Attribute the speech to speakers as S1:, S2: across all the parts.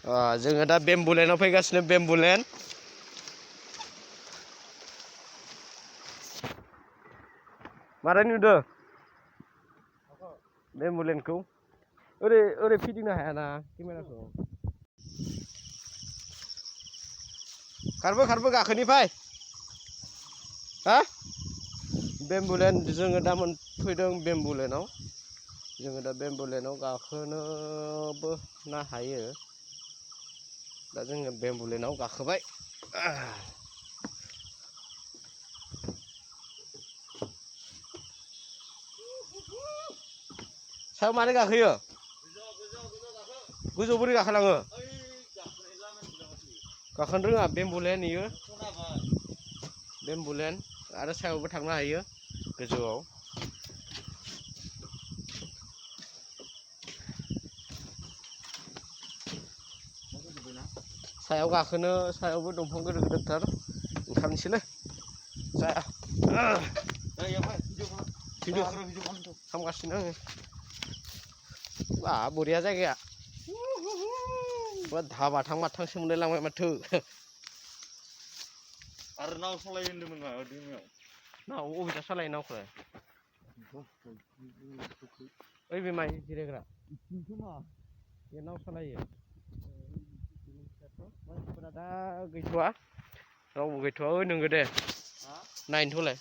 S1: जोङो दा बेम्बुलेनाव फैगासिनो बेम्बुलेन मारै नुदों बेम्बुलेनखौ ओरै फिदिंनो हायाना केमेराखौ खारबो गाखोनिफाय हा बेम्बुलेन जोङो दा फैदों बेम्बुलेनाव जोङो दा बेम्बुलेनाव गाखोनोबो ना हायो दा जोङो बेम्बुलेनाव गाखोबाय सायाव मानो गाखोयो गोजौ बोरै गाखोलाङो गाखोनो रोङा बेम्बुलेन इयो बेम्बुलेन आरो सायावबो थांनो हायो गोजौआव सायाव गाखोनो सायावबो दंफां गिदिर गिदिरथार ओंखारनोसैलै जाया भिडिअ खालामगासिनो आङो बरिया जायगाया धाबाथां माथांसो मोनलायलांबाय माथो
S2: आरो नाव सालायो होनदोंमोन मा दैमायाव
S1: नाव अबेजा सालायो नावखौलाय ओइ बे माइ जिरायग्रा बे नाव सालायो मानसिफोरा दा गैथ'वा रावबो गैथ'वा ओइ नोंगो दे नायनोथ'लाय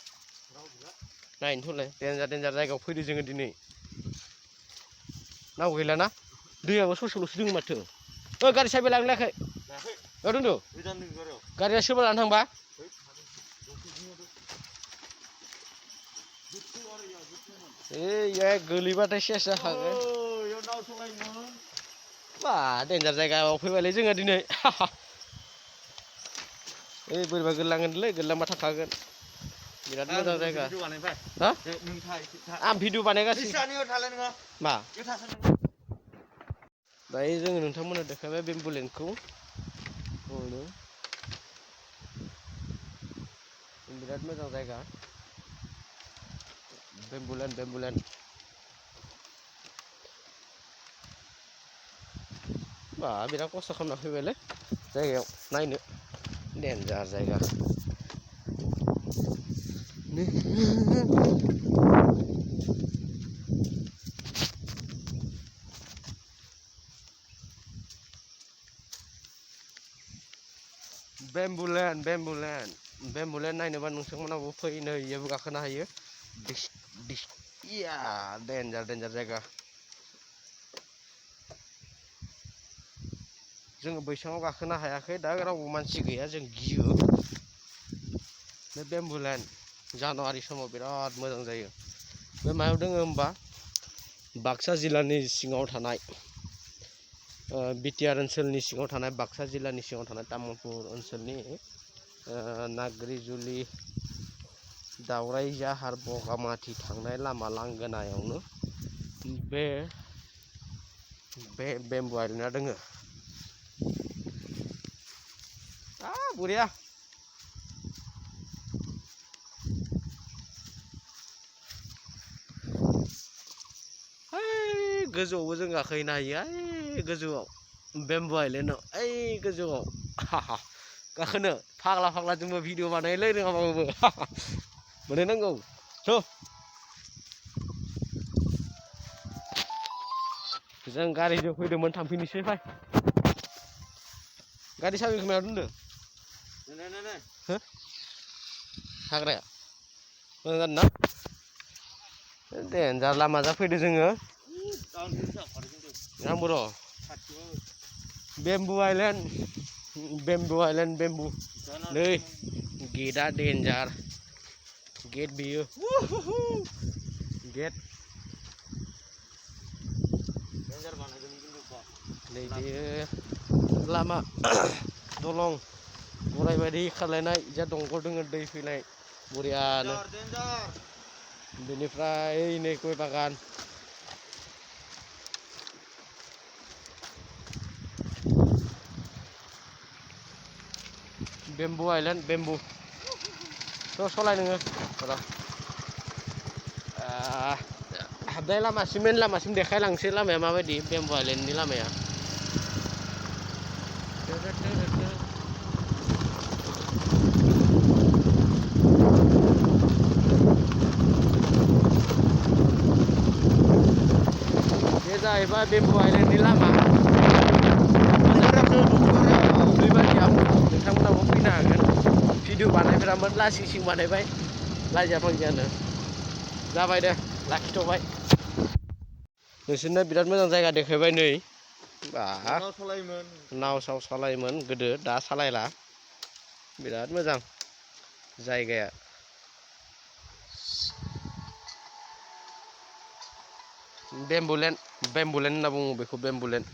S1: देन्जार जायगायाव फैदो जोङो दिनै नाव गैलाना दैयाबो ससेल'सो दङ माथो गारि साबो लांनो लायाखै दोनदो गारिया सोरबा लानो थांबा गोलैबाथाय सेस जाखागोन बा देन्जार जायगायाव फैबायलै जोङो दिनै ओइ बोरैबा गोलैलांगोनलै गोलैलांबा थाखागोन बिराद मोजां जायगा आं भिडिअ बानायगासिनो मा दायो जोङो नोंथांमोननो देखायबाय बेम्बुलेनखौ बिराद मोजां जायगा बेम्बुलेन बा बिराद खस्थ' खालामना फैबायलै जायगायाव नायनो देन्जार जायगा बेम्बुलेन नायनोबा नोंथांमोनाबो फैनो इयावबो गाखोनो हायो देन्जार जायगा जोङो बैसाङाव गाखोनो हायाखै दा रावबो मानसि गैया जों गियो बे बेम्बुलेन जानुवारि समाव बिराद मोजां जायो बे मायाव दङ होमबा बाक्सा जिल्लानि सिङाव थानाय बिटिआर ओनसोलनि सिङाव थानाय बाक्सा जिल्लानि सिङाव थानाय तामुलपुर ओनसोलनि नाग्रिजुलि दावराय जाहार बगामाथि थांनाय लामा लांगोनायावनो बे बेम्बु आइलेण्डआ दोङो बरिया गोजौआवबो जों गाखोहैनो हायो गोजौआव बेम्बु आइलेण्डआव गोजौआव गाखोनो फाग्ला जोंबो भिडिअ बानायोलै रोङाबाबो मोनहैनांगौ जों गारिजों फैदोंमोन थांफिननोसै फै गारि साबिखौ मायाव दोनदों हाग्राया मोजां जादों ना देन्जार लामा जा फैदो जोङो आंबो र' बेम्बु आइलेण्ड नै गेटआ देन्जार गेट बेयो गेट नै बेयो लामा दलं गराय बायदि खारलायनाय जा दंग दोङो दै फैनाय बरियानो बेनिफ्राय नै गय बागान बेम्बु आइलेण्ड बेम्बु सलाय नोङो हाबनाय लामासिम मेन लामासिम देखायलांसै लामाया माबायदि बेम्बु आइलेण्डनि लामाया Ini जाहैबाय बेम्बु आइलेण्डनि लामा बेबायदियाव नोंथांमोनाबो फैनो हागोन भिडिअ बानायफेरामोन लासिं सिं बानायबाय लाजिया फांजियानो जाबाय दे लाखिथ'बाय नोंसोरनो बिराद मोजां जायगा देखायबाय नै बा
S2: नाव सालायोमोन
S1: नाव साव सालायोमोन गोदो दा सालायला बिराद मोजां जायगाया बेम्बुलेण्ड होनना बुङो बेखौ बेम्बुलेण्ड